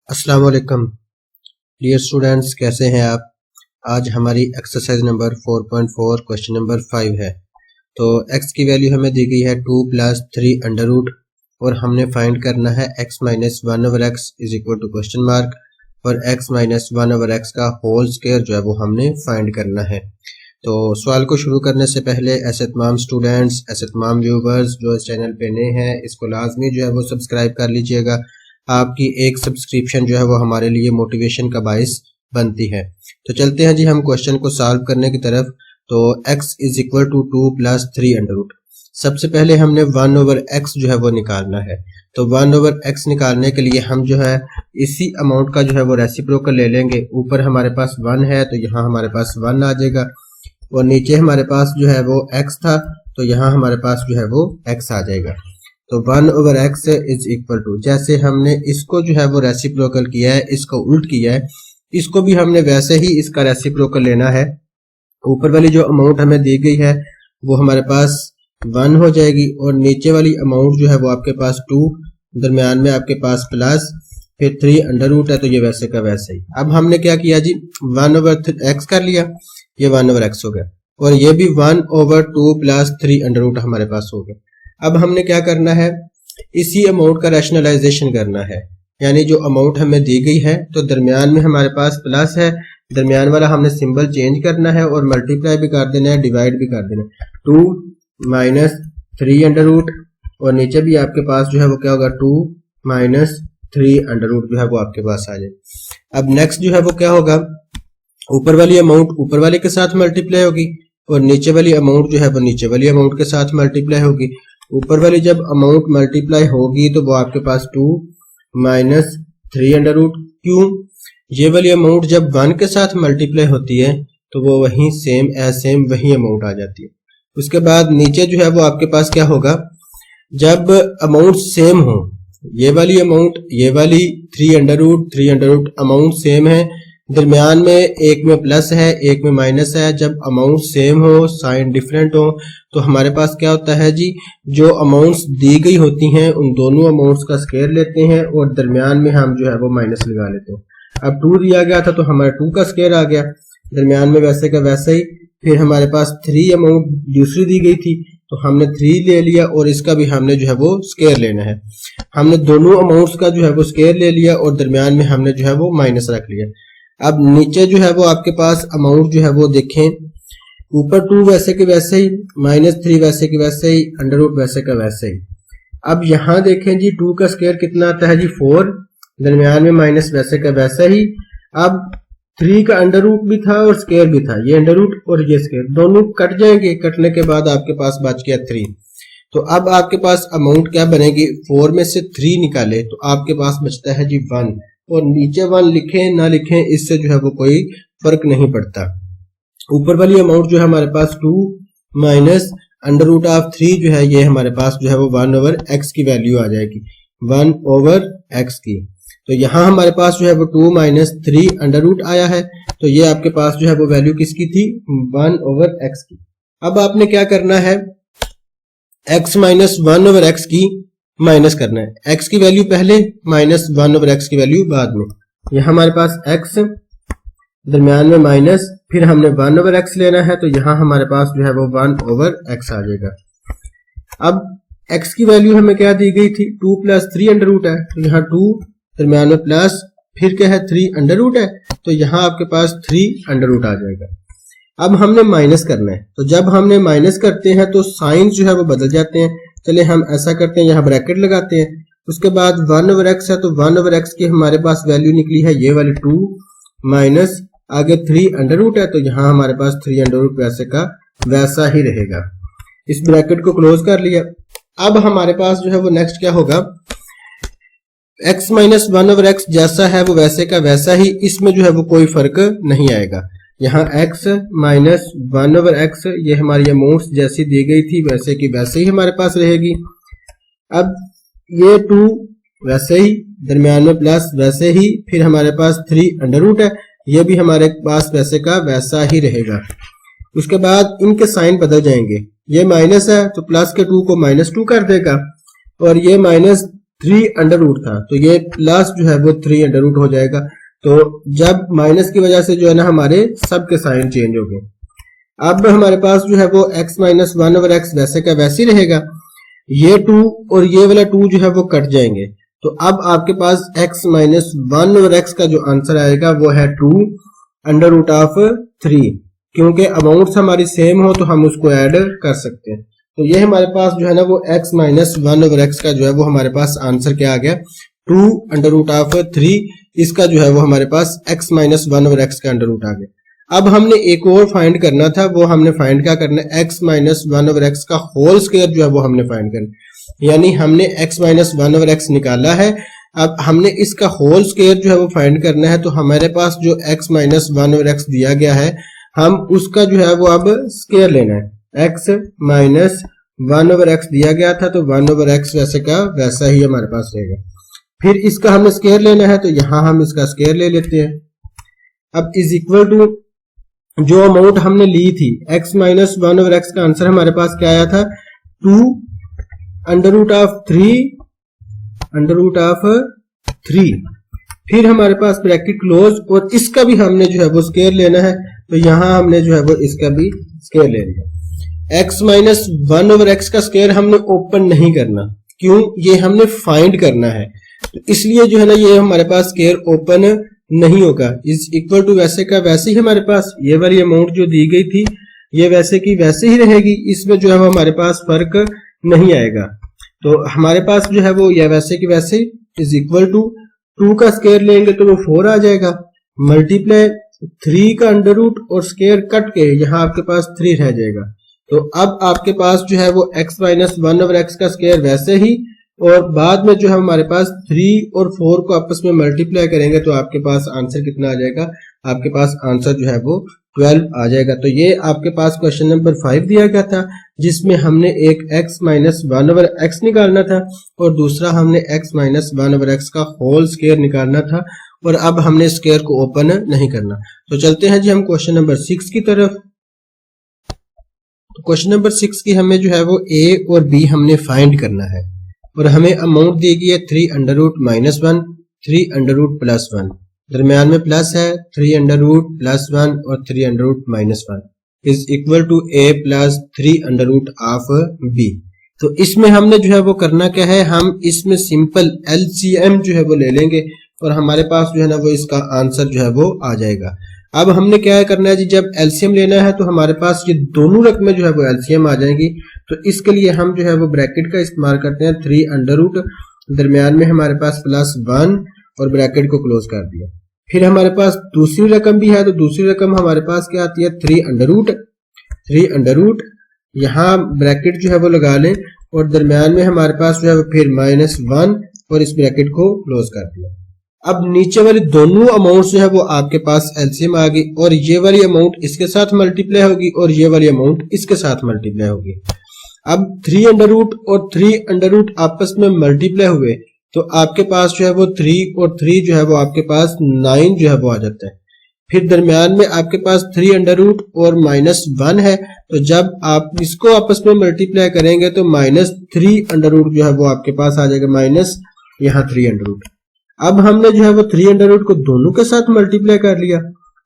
अस्सलाम वालेकुम dear students, कैसे हैं आप। आज हमारी एक्सरसाइज नंबर 4.4 क्वेश्चन नंबर 5 है। तो x की वैल्यू हमें दी गई है 2 + 3 अंडर रूट और हमने फाइंड करना है x - 1/x is equal to question mark और x - 1/x का होल स्क्वायर जो है वो हमने फाइंड करना है। तो सवाल को शुरू करने से पहले ऐसे तमाम स्टूडेंट्स, ऐसे तमाम व्यूवर्स जो इस चैनल पे नए हैं, इसको लाजमी जो है वो सब्सक्राइब कर लीजिएगा। आपकी एक सब्सक्रिप्शन जो है वो हमारे लिए मोटिवेशन का बाइस बनती है। तो चलते हैं जी हम क्वेश्चन को सॉल्व करने की तरफ। तो x is equal to 2 + 3 under root. सबसे पहले हमने 1/x जो है वो निकालना है। तो 1/x निकालने के लिए हम जो है इसी अमाउंट का जो है वो रेसिप्रोकल ले लेंगे। ऊपर हमारे पास 1 है तो यहाँ हमारे पास 1 आ जाएगा और नीचे हमारे पास जो है वो x था तो यहाँ हमारे पास जो है वो x आ जाएगा। तो 1/x इज इक्वल टू, जैसे हमने इसको जो है वो रेसिप्रोकल किया है, इसको उल्ट किया है, इसको भी हमने वैसे ही इसका रेसिप्रोकल लेना है। ऊपर वाली जो अमाउंट हमें दी गई है वो हमारे पास 1 हो जाएगी और नीचे वाली अमाउंट जो है वो आपके पास 2, दरमियान में आपके पास प्लस, फिर 3 अंडर रूट है तो ये वैसे का वैसे ही। अब हमने क्या किया जी, 1/x कर लिया, ये 1/x हो गया और ये भी 1/2 + 3 अंडर रूट हमारे पास हो गया। अब हमने क्या करना है, इसी अमाउंट का रैशनलाइजेशन करना है, यानी जो अमाउंट हमें दी गई है तो दरमियान में हमारे पास प्लस है, दरमियान वाला हमने सिंबल चेंज करना है और मल्टीप्लाई भी कर देना है, डिवाइड भी कर देना है। 2 - 3 अंडर रूट और नीचे भी आपके पास जो है वो क्या होगा, 2 - 3 अंडर रूट जो है वो आपके पास आ जाए। अब नेक्स्ट जो है वो क्या होगा, ऊपर वाली अमाउंट ऊपर वाले के साथ मल्टीप्लाई होगी और नीचे वाली अमाउंट जो है वो नीचे वाली अमाउंट के साथ मल्टीप्लाई होगी। ऊपर वाली जब अमाउंट मल्टीप्लाई होगी तो वो आपके पास 2 - 3 अंडर रूट। क्यों, ये वाली अमाउंट जब 1 के साथ मल्टीप्लाई होती है तो वो वही सेम एज सेम वही अमाउंट आ जाती है। उसके बाद नीचे जो है वो आपके पास क्या होगा, जब अमाउंट सेम हो, ये वाली अमाउंट ये वाली 3 अंडर रूट अमाउंट सेम है, दरमियान में एक में प्लस है एक में माइनस है। जब अमाउंट सेम हो, साइन डिफरेंट हो तो हमारे पास क्या होता है जी, जो अमाउंट्स दी गई होती हैं उन दोनों अमाउंट्स का स्क्वायर लेते हैं और दरमियान में हम जो है वो माइनस लगा लेते हैं। अब 2 दिया गया था तो हमारा 2 का स्क्वायर आ गया, दरमियान में वैसे का वैसे ही। फिर हमारे पास 3 अमाउंट दूसरी दी गई थी तो हमने 3 ले लिया और इसका भी हमने जो है वो स्क्वायर लेना है। हमने दोनों अमाउंट्स का जो है वो स्क्वायर ले लिया और दरमियान में हमने जो है वो माइनस रख लिया। अब नीचे जो है वो आपके पास अमाउंट जो है वो देखें, ऊपर 2 वैसे के वैसे ही, -3 वैसे के वैसे ही, अंडर रूट वैसे का वैसे ही। अब यहाँ देखें जी, 2 का स्क्वायर कितना आता है जी 4, दरमियान में माइनस वैसे का वैसा ही। अब 3 का अंडर रूट भी था और स्क्वायर भी था, ये अंडर रूट और ये स्क्वायर दोनों कट जाएंगे, कटने के बाद आपके पास बच गया 3। तो अब आपके पास अमाउंट क्या बनेगी, 4 में से 3 निकाले तो आपके पास बचता है जी 1 और नीचे 1 लिखें ना लिखें इससे जो है वो कोई फर्क नहीं पड़ता। ऊपर वाली अमाउंट जो है हमारे पास 2 - अंडर रूट ऑफ 3 जो है ये हमारे पास जो है वो 1/x की वैल्यू आ जाएगी, 1/x की। तो यहाँ हमारे पास जो है वो 2 - 3 अंडर रूट आया है तो ये आपके पास जो है वो वैल्यू किसकी थी, 1/x की। अब आपने क्या करना है, x - 1/x की माइनस करना है, x की वैल्यू पहले, -1/x की वैल्यू बाद में। यहाँ हमारे पास x, दरमियान में माइनस, फिर हमने 1/x लेना है तो यहाँ हमारे पास जो है वो 1/x आ जाएगा। अब x की वैल्यू हमें क्या दी गई थी, 2 + 3 अंडर रूट है तो यहाँ 2, दरमियान में प्लस, फिर क्या है 3 अंडर रूट है तो यहाँ आपके पास 3 अंडर रूट आ जाएगा। अब हमने माइनस करना है तो जब हमने माइनस करते हैं तो साइन जो है वो बदल जाते हैं। चलिए हम ऐसा करते हैं, यहाँ ब्रैकेट लगाते हैं, उसके बाद 1/x है तो 1/x की हमारे पास वैल्यू निकली है ये वाली 2 माइनस आगे 3 अंडर रूट है तो यहाँ हमारे पास 3 अंडर रूट वैसे का वैसा ही रहेगा। इस ब्रैकेट को क्लोज कर लिया। अब हमारे पास जो है वो नेक्स्ट क्या होगा, x - 1/x जैसा है वो वैसे का वैसा ही, इसमें जो है वो कोई फर्क नहीं आएगा। यहाँ x - 1/x ये हमारी अमाउंट्स जैसी दी गई थी वैसे की वैसे ही हमारे पास रहेगी। अब ये 2 वैसे ही, दरमियान में प्लस वैसे ही, फिर हमारे पास 3 अंडर रूट है ये भी हमारे पास वैसे का वैसा ही रहेगा। उसके बाद इनके साइन बदल जाएंगे, ये माइनस है तो प्लस के 2 को -2 कर देगा और ये 3 अंडर रूट था, तो ये प्लस जो है वो 3 अंडर रूट हो जाएगा। तो जब माइनस की वजह से जो है ना हमारे सब के साइन चेंज हो गए। अब हमारे पास जो है वो x माइनस 1 ओवर एक्स वैसे का वैसे ही रहेगा, ये 2 और ये वाला 2 जो है वो कट जाएंगे। तो अब आपके पास x माइनस 1 ओवर एक्स का जो आंसर आएगा वो है 2 अंडर रूट ऑफ 3, क्योंकि अमाउंट्स हमारी सेम हो तो हम उसको ऐड कर सकते हैं। तो ये हमारे पास जो है ना वो x माइनस 1 ओवर एक्स का जो है वो हमारे पास आंसर क्या आ गया, 2 अंडर रूट ऑफ 3। इसका जो है वो हमारे पास x माइनस 1 ओवर एक्स का अंडर रूट आ गया। अब हमने एक और फाइंड करना था, वो हमने फाइंड क्या करना है, x माइनस 1 ओवर एक्स का होल स्क्वायर जो है वो हमने फाइंड करना, यानी हमने x माइनस 1 ओवर एक्स निकाला है। अब हमने इसका होल स्क्वायर जो है वो फाइंड करना है। तो हमारे पास जो x माइनस 1 ओवर एक्स दिया गया है, हम उसका जो है वो अब स्क्वायर लेना है। x माइनस 1 ओवर एक्स दिया गया था, तो 1 ओवर एक्स वैसे का वैसा ही हमारे पास रहेगा। फिर इसका हमने स्क्वायर लेना है, तो यहां हम इसका स्क्वायर ले लेते हैं। अब इज इक्वल टू जो अमाउंट हमने ली थी x माइनस 1 ओवर एक्स का आंसर हमारे पास क्या आया था, 2 अंडर रूट ऑफ 3। फिर हमारे पास ब्रैकेट क्लोज, और इसका भी हमने जो है वो स्क्वायर लेना है। तो यहां हमने जो है वो इसका भी स्क्वायर ले लिया। x माइनस 1 ओवर एक्स का स्क्वायर हमने ओपन नहीं करना, क्यों, ये हमने फाइंड करना है, तो इसलिए जो है ना ये हमारे पास स्क्वायर ओपन नहीं होगा। इज इक्वल टू वैसे का वैसे ही हमारे पास ये वाली अमाउंट जो दी गई थी ये वैसे की वैसे ही रहेगी, इसमें जो है वो हमारे पास फर्क नहीं आएगा। तो हमारे पास जो है वो ये वैसे की वैसे इज इक्वल टू 2 का स्क्वायर लेंगे तो वो 4 आ जाएगा, मल्टीप्लाई 3 का अंडर रूट और स्क्वायर कट के यहाँ आपके पास 3 रह जाएगा। तो अब आपके पास जो है वो x माइनस 1 ओवर एक्स का स्क्वायर वैसे ही, और बाद में जो है हमारे पास 3 और 4 को आपस में मल्टीप्लाई करेंगे तो आपके पास आंसर कितना आ जाएगा, आपके पास आंसर जो है वो 12 आ जाएगा। तो ये आपके पास क्वेश्चन नंबर 5 दिया गया था, जिसमें हमने एक x माइनस 1 ओवर एक्स निकालना था और दूसरा हमने x माइनस 1 ओवर एक्स का होल स्क्वायर निकालना था, और अब हमने स्क्वायर को ओपन नहीं करना। तो चलते हैं जी हम क्वेश्चन नंबर 6 की तरफ। तो क्वेश्चन नंबर 6 की हमें जो है वो a और b हमने फाइंड करना है, और हमें अमाउंट दी गई है 3 under root minus 1, 3 under root plus 1, दरमियान में प्लस है, 3 अंडर रूट प्लस 1 और 3 under root minus 1 is equal to a plus 3 under root of b। तो इसमें हमने जो है वो करना क्या है, हम इसमें सिंपल LCM जो है वो ले लेंगे और हमारे पास जो है ना वो इसका आंसर जो है वो आ जाएगा। अब हमने क्या करना है जी, जब LCM लेना है तो हमारे पास ये दोनों रकमें जो है वो LCM आ जाएंगी। तो इसके लिए हम जो है वो ब्रैकेट का इस्तेमाल करते हैं, 3 अंडर रूट, दरमियान में हमारे पास प्लस 1 और ब्रैकेट को क्लोज कर दिया। फिर हमारे पास दूसरी रकम भी है, तो दूसरी रकम हमारे पास क्या आती है, 3 अंडर रूट, यहाँ ब्रैकेट जो है वो लगा लें और दरमियान में हमारे पास जो है वो फिर माइनस 1 और इस ब्रैकेट को क्लोज कर दिया। अब नीचे वाली दोनों अमाउंट जो है वो आपके पास एलसीएम आ गई, और ये वाली अमाउंट इसके साथ मल्टीप्लाई होगी और ये वाली अमाउंट इसके साथ मल्टीप्लाई होगी। अब 3 अंडर रूट और 3 अंडर रूट आपस में मल्टीप्लाई हुए तो आपके पास जो है वो 3 और 3 जो है वो आपके पास 9 जो है वो आ जाता है। फिर दरमियान में आपके पास 3 अंडर रूट और माइनस 1 है, तो जब आप इसको आपस में मल्टीप्लाई करेंगे तो माइनस 3 अंडर रूट जो है वो आपके पास आ जाएगा, माइनस यहाँ 3 अंडर रूट। अब हमने जो है वो 3 अंडर रूट को दोनों के साथ मल्टीप्लाई कर लिया।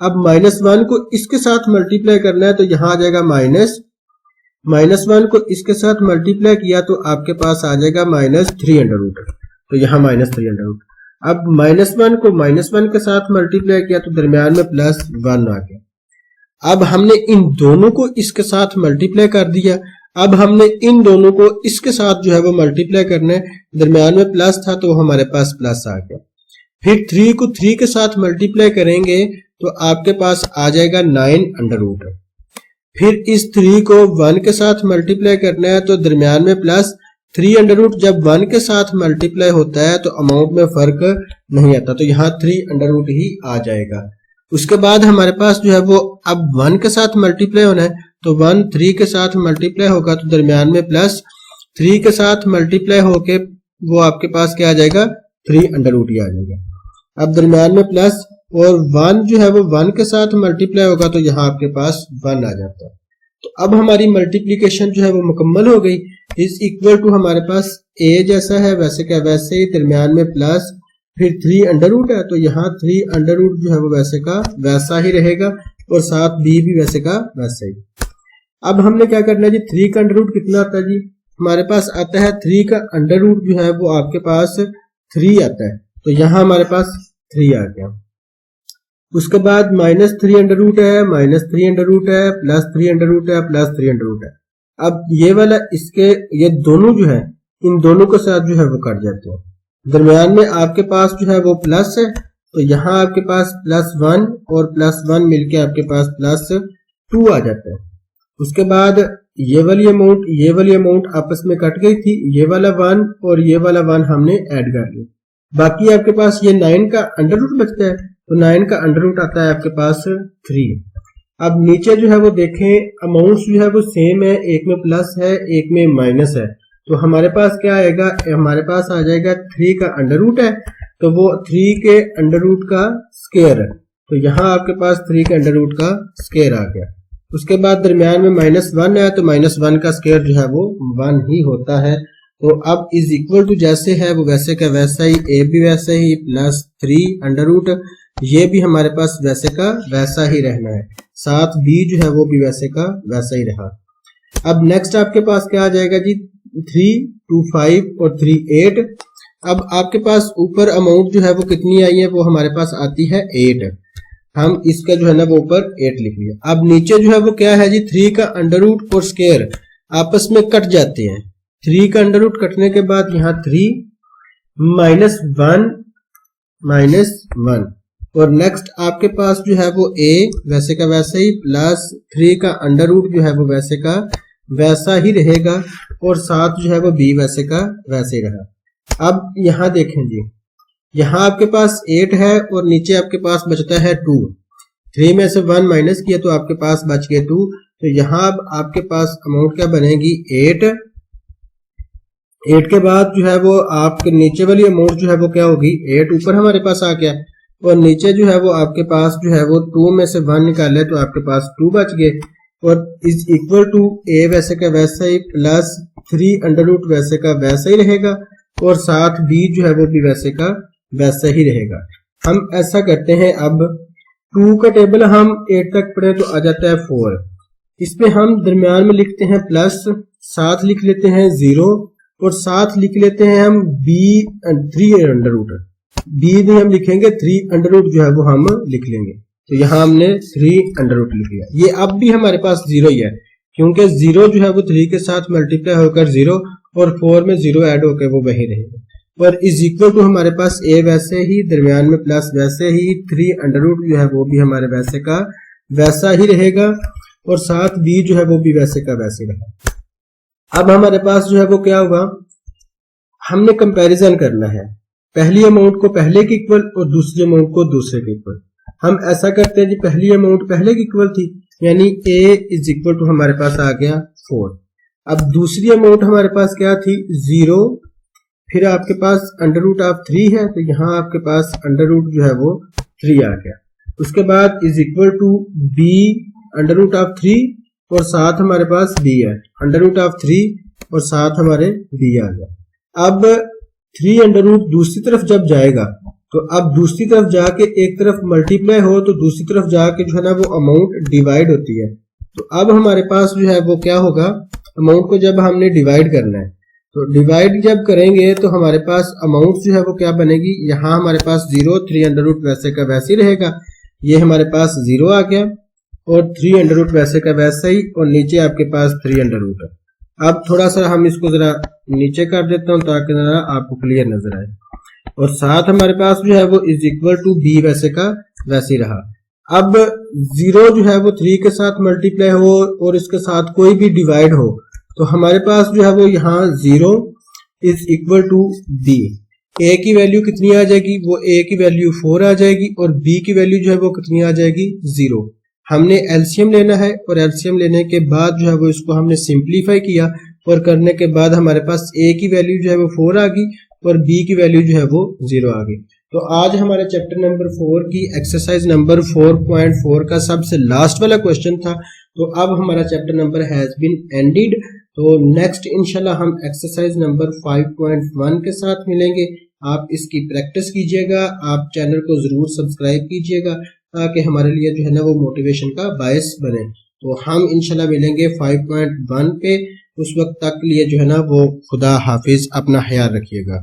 अब माइनस 1 को इसके साथ मल्टीप्लाई करना है तो यहाँ आ जाएगा माइनस 1 को इसके साथ मल्टीप्लाई किया तो आपके पास आ जाएगा माइनस 3 अंडर रूट, तो यहाँ माइनस 3 अंडर रूट। अब माइनस 1 को माइनस 1 के साथ मल्टीप्लाई किया तो दरमियान में प्लस 1 आ गया। अब हमने इन दोनों को इसके साथ मल्टीप्लाई कर दिया। अब हमने इन दोनों को इसके साथ जो है वो मल्टीप्लाई करना है, दरमियान में प्लस था तो हमारे पास प्लस आ गया। फिर 3 को 3 के साथ मल्टीप्लाई करेंगे तो आपके पास आ जाएगा 9 अंडर रूट। फिर इस 3 को 1 के साथ मल्टीप्लाई करना है तो दरमियान में प्लस 3 अंडर रूट। जब 1 के साथ मल्टीप्लाई होता है तो अमाउंट में फर्क नहीं आता, तो यहाँ 3 अंडर रूट ही आ जाएगा। उसके बाद हमारे पास जो है वो अब 1 के साथ मल्टीप्लाई होना है, तो 1 3 के साथ मल्टीप्लाई होगा तो दरमियान में प्लस 3 के साथ मल्टीप्लाई होके वो आपके पास क्या आ जाएगा, 3 अंडर रूट ही आ जाएगा। अब दरमियान में प्लस और 1 जो है वो 1 के साथ मल्टीप्लाई होगा तो यहाँ आपके पास 1 आ जाता है। तो अब हमारी मल्टीप्लीकेशन जो है वो मुकम्मल हो गई। इज इक्वल टू हमारे पास a जैसा है वैसे का वैसे ही, दरमियान में प्लस, फिर 3 अंडर रूट है तो यहाँ 3 अंडर रूट जो है वो वैसे का वैसा ही रहेगा और साथ b भी वैसे का वैसा ही। अब हमने क्या करना है जी, 3 का अंडर रूट कितना आता है जी, हमारे पास आता है 3 का अंडर रूट जो है वो आपके पास 3 आता है, तो यहाँ हमारे पास 3 आ गया। उसके बाद -3 अंडर रूट है, -3 अंडर रूट है, +3 अंडर रूट है, +3 अंडर रूट है। अब ये वाला इसके ये दोनों जो है इन दोनों के साथ जो है वो कट जाते हैं, दरमियान में आपके पास जो है वो प्लस है तो यहाँ आपके पास +1 और +1 मिलके आपके पास +2 आ जाता है। उसके बाद ये वाली अमाउंट आपस में कट गई थी, ये वाला 1 और ये वाला 1 हमने ऐड कर लिया, बाकी आपके पास ये 9 का अंडर रूट बचता है, तो 9 का अंडर रूट आता है आपके पास 3। अब नीचे जो है वो देखें अमाउंट्स जो है वो सेम है, एक में प्लस है एक में माइनस है, तो हमारे पास क्या आएगा, हमारे पास आ जाएगा 3 का अंडर रूट है तो वो 3 के अंडर रूट का स्क्वायर है, तो यहाँ आपके पास 3 के अंडर रूट का स्क्वायर आ गया। उसके बाद दरमियान में -1 है तो -1 का स्क्वायर जो है वो 1 ही होता है। तो अब इज इक्वल टू जैसे है वो वैसे का वैसा ही, a भी वैसे ही, +3 अंडर रूट ये भी हमारे पास वैसे का वैसा ही रहना है, साथ b जो है वो भी वैसे का वैसा ही रहा। अब नेक्स्ट आपके पास क्या आ जाएगा जी, 3, 2, 5 और 3, 8। अब आपके पास ऊपर अमाउंट जो है वो कितनी आई है, वो हमारे पास आती है 8, हम इसका जो है ना वो ऊपर 8 लिख लिया। अब नीचे जो है वो क्या है जी, 3 का अंडर रूट और स्क्वायर आपस में कट जाते हैं, 3 का अंडर रूट कटने के बाद यहाँ 3 -1 और नेक्स्ट आपके पास जो है वो a वैसे का वैसे ही, +3 का अंडर रूट जो है वो वैसे का वैसा ही रहेगा और साथ जो है वो b वैसे का वैसे ही रहा। अब यहाँ देखें जी, यहाँ आपके पास 8 है और नीचे आपके पास बचता है 2, 3 में से 1 माइनस किया तो आपके पास बच गए 2, तो यहाँ अब आपके पास अमाउंट क्या बनेगी 8 के बाद जो है वो आपके नीचे वाली अमाउंट जो है वो क्या होगी, 8 ऊपर हमारे पास आ गया और नीचे जो है वो आपके पास जो है वो 2 में से 1 निकाले तो आपके पास 2 बच गए और इज इक्वल टू a वैसे का वैसा ही, +3 अंडर रूट वैसे का वैसा ही रहेगा और साथ b जो है वो भी वैसे का वैसा ही रहेगा। हम ऐसा करते हैं, अब 2 का टेबल हम 8 तक पढ़े तो आ जाता है 4, इसमें हम दरमियान में लिखते हैं प्लस, साथ लिख लेते हैं 0 और साथ लिख लेते हैं हम b 3 अंडर रूट, b में हम लिखेंगे 3 अंडर रूट जो है वो हम लिख लेंगे, तो यहाँ हमने 3 अंडर रूट लिख लिया। ये अब भी हमारे पास 0 ही है क्योंकि 0 जो है वो 3 के साथ मल्टीप्लाई होकर 0 और 4 में 0 ऐड होकर वो वही रहेगा, और इज इक्वल टू हमारे पास a वैसे ही, दरमियान में प्लस वैसे ही, 3 अंडर रूट जो है वो भी हमारे वैसे का वैसा ही रहेगा और साथ b जो है वो भी वैसे का वैसे रहा। अब हमारे पास जो है वो क्या होगा, हमने कंपैरिजन करना है, पहली अमाउंट को पहले के इक्वल और दूसरी अमाउंट को दूसरे के इक्वल। हम ऐसा करते हैं जी, पहली अमाउंट पहले की इक्वल थी यानी a इज इक्वल टू हमारे पास आ गया 4। अब दूसरी अमाउंट हमारे पास क्या थी 0, फिर आपके पास अंडर रूट ऑफ 3 है तो यहाँ आपके पास अंडर रूट जो है वो 3 आ गया। उसके बाद is equal to b under root of 3 और साथ हमारे पास b है, अंडर रूट ऑफ 3 और साथ हमारे b आ गया। अब 3 अंडर रूट दूसरी तरफ जब जाएगा तो अब दूसरी तरफ जाके एक तरफ मल्टीप्लाई हो तो दूसरी तरफ जाके जो है ना वो अमाउंट डिवाइड होती है, तो अब हमारे पास जो है वो क्या होगा, अमाउंट को जब हमने डिवाइड करना है तो डिवाइड जब करेंगे तो हमारे पास अमाउंट जो है वो क्या बनेगी, यहाँ हमारे पास 0, 3 अंडर रूट वैसे का वैसे ही रहेगा, ये हमारे पास 0 आ गया और 3 अंडर रूट वैसे का वैसा ही और नीचे आपके पास 3 अंडर रूट है। अब थोड़ा सा हम इसको जरा नीचे कर देता हूँ ताकि जरा आपको क्लियर नजर आए, और साथ हमारे पास जो है वो इज इक्वल टू b वैसे का वैसे ही रहा। अब 0 जो है वो 3 के साथ मल्टीप्लाई हो और इसके साथ कोई भी डिवाइड हो तो हमारे पास जो है वो यहाँ 0 is equal to b, a की वैल्यू कितनी आ जाएगी, वो a की वैल्यू 4 आ जाएगी और b की वैल्यू जो है वो कितनी आ जाएगी 0। हमने एलसीएम लेना है और एलसीएम लेने के बाद जो है वो इसको हमने सिंप्लीफाई किया और करने के बाद हमारे पास a की वैल्यू जो है वो 4 आ गई और b की वैल्यू जो है वो 0 आ गई। तो आज हमारे चैप्टर नंबर 4 की एक्सरसाइज नंबर 4.4 का सबसे लास्ट वाला क्वेश्चन था। तो अब हमारा chapter number has been ended तो नेक्स्ट इंशाल्लाह हम एक्सरसाइज नंबर 5.1 के साथ मिलेंगे। आप इसकी प्रैक्टिस कीजिएगा, आप चैनल को ज़रूर सब्सक्राइब कीजिएगा ताकि हमारे लिए जो है ना वो मोटिवेशन का बायस बने। तो हम इंशाल्लाह मिलेंगे 5.1 पे। उस वक्त तक लिए जो है ना वो खुदा हाफिज, अपना ख्याल रखिएगा।